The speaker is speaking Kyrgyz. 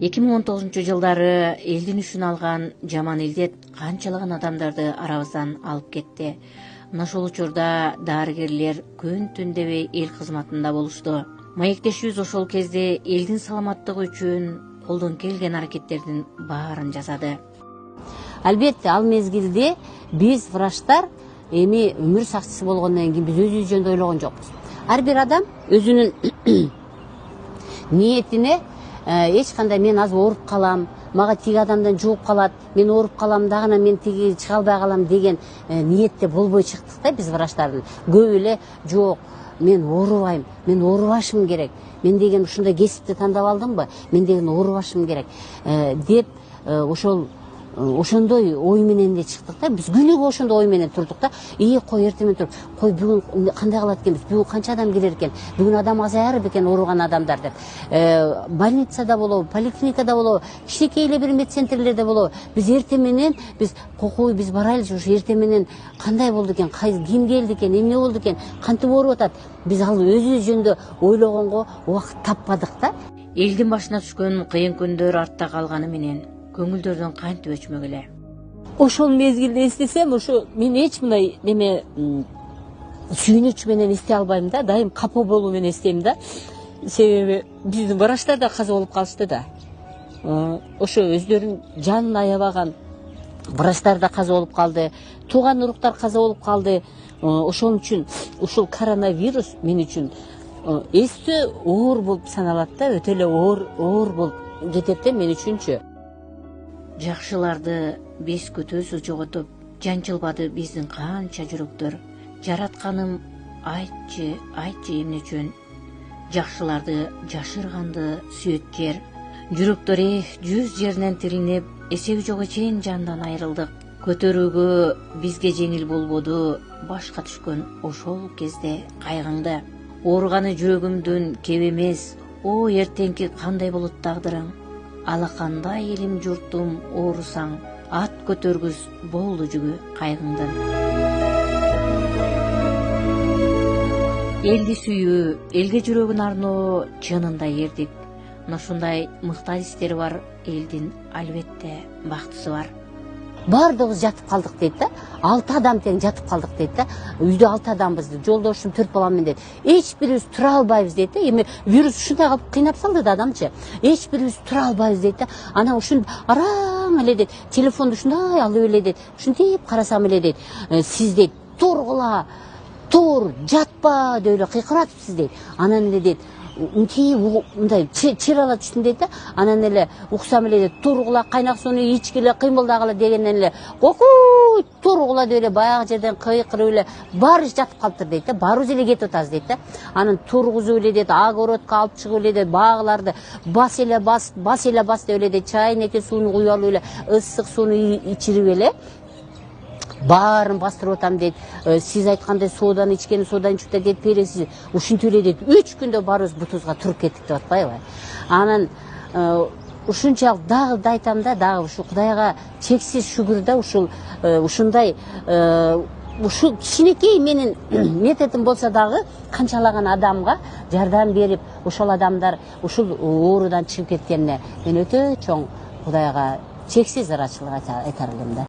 2019-жылдары элдин үчүн алган жаман илдет канчалаган адамдарды арабыздан алып кетти. Мына ошол учурда дарыгерлер күн түн дебей эл кызматында болушту. Маектешибиз ошол кезде элдин саламаттыгы үчүн колдон келген аракеттердин баарын жасады. Албетте, ал мезгилде биз врачтар эми өмүр сакчысы болгондон кийин биз өзүбүз жөнүндө ойлогон жокпуз. Ар бир адам өзүнүн ниетине эч кандай мен азыр ооруп калам, мага тиги адамдан жугуп калат, мен ооруп калам дагы мен тиги чыга албай калам деген ниетте болбой чыктык да биз врачтардын. Көп эле жок, мен оорубайм, мен оорубашым керек. Мен деген ушундай кесипти тандап алдымбы? Мен деген оорубашым керек деп ошондой ой менен эле чыктык да. Биз күнүгө ошондой ой менен турдук да. Кой эртең туруп, кой бүгүн кандай кылат экенбиз? Бүгүн канча адам келер экен? Бүгүн адам азаяр бекен ооруган адамдар деп. Больницада болобу, поликлиникада болобу, кичинекей эле бир медцентрлерде болобу. Биз эртең менен биз кокуй биз барайлычы, ушу эртең менен кандай болду экен? Ким келди экен? Эмне болду экен? Кантип ооруп атат? Биз ал өзүбүз жөнүндө ойлогонго убакыт таппадык да. Элдин башына түшкөн кыйын күндөр артта калганы менен көңүлдөрдөн кантип өчмөк эле. Ошол мезгилди эстесем, ошо мен эч мындай неме сүйүнүч менен эстей албайм да, дайым капа болуу менен эстейм да. Себеби биздин врачтар да каза болуп калышты да. Ошо өздөрүнүн жанын аябаган врачтар да каза болуп калды, тууган уруктар каза болуп калды. Ошон үчүн ушул коронавирус мен үчүн эстөө оор болуп саналат да, өтө эле оор болуп кетет да мен үчүнчү. Жакшыларды биз көтөсүз жоготуп, жанчылбады биздин канча жүрөктөр. Жаратканым, айтчы эмне үчүн? Жакшыларды жашырганды сүйөт жер. Жүрөктөр жүз жеринен тилинип, эсеби жок чейин жандан айрылдык. Көтөрүүгө бизге жеңил болбоду, башка түшкөн ошол кезде кайгыңды. Ооруганы жүрөгүмдүн кеп эмес, о эртеңки кандай болот тагдырың? Алакандай элим журтум оорусаң, ат көтөргүз болду жүгү кайгыңдын. Элди сүйүү, элге жүрөгүн арноо чынында эрдик. Мына ушундай мыкты адистери бар элдин албетте бактысы бар. Бардыгыбыз жатып калдык дейт да. 6 адам тең жатып калдык дейт да. Үйдө 6 адамбыз, жолдошум 4 балам дейт. Эч бирибиз тура албайбыз дейт да. Эми вирус ушундай кылып кыйнап салды да адамчы. Эч бирибиз тура албайбыз дейт да. Анан ушун араң эле дейт. Телефонду ушундай алып эле дейт. Ушинтип карасам эле дейт. Сиз дейт тургула, тур, жатпа деп эле кыйкыратыпсыз дейт. Анан эле дейт мындай чирала түштүм дейт да. Анан эле уксам эле дейт тургула, кайнак сууну ичкиле, кыймылдагыла дегенден эле кокуй тургула деп эле баягы жерден кыйкырып эле баарыбыз жатып калыптыр дейт да. Баарыбыз эле кетип атабыз дейт да. Анан тургузуп эле дейт, огородко алып чыгып эле дейт, багыларды бас эле бас деп эле дейт, чайнекке сууну куюп алып эле ысык сууну ичирип эле баарын бастырып атам дейт. Сиз айткандай соодан ичкени соодан ичип дейт, пересиз. Ушинтип эле дейт. 3 күндө баарыбыз бутубузга туруп кеттик деп атпайбы? Анан ушунчалык дагы да айтам да, дагы ушу Кудайга чексиз шүгүр да, ушундай ушул кичинекей менин методум болсо дагы канчалаган адамга жардам берип, ошол адамдар ушул оорудан чыгып кеткенине мен өтө чоң Кудайга чексиз ыраачылык айтар элем да.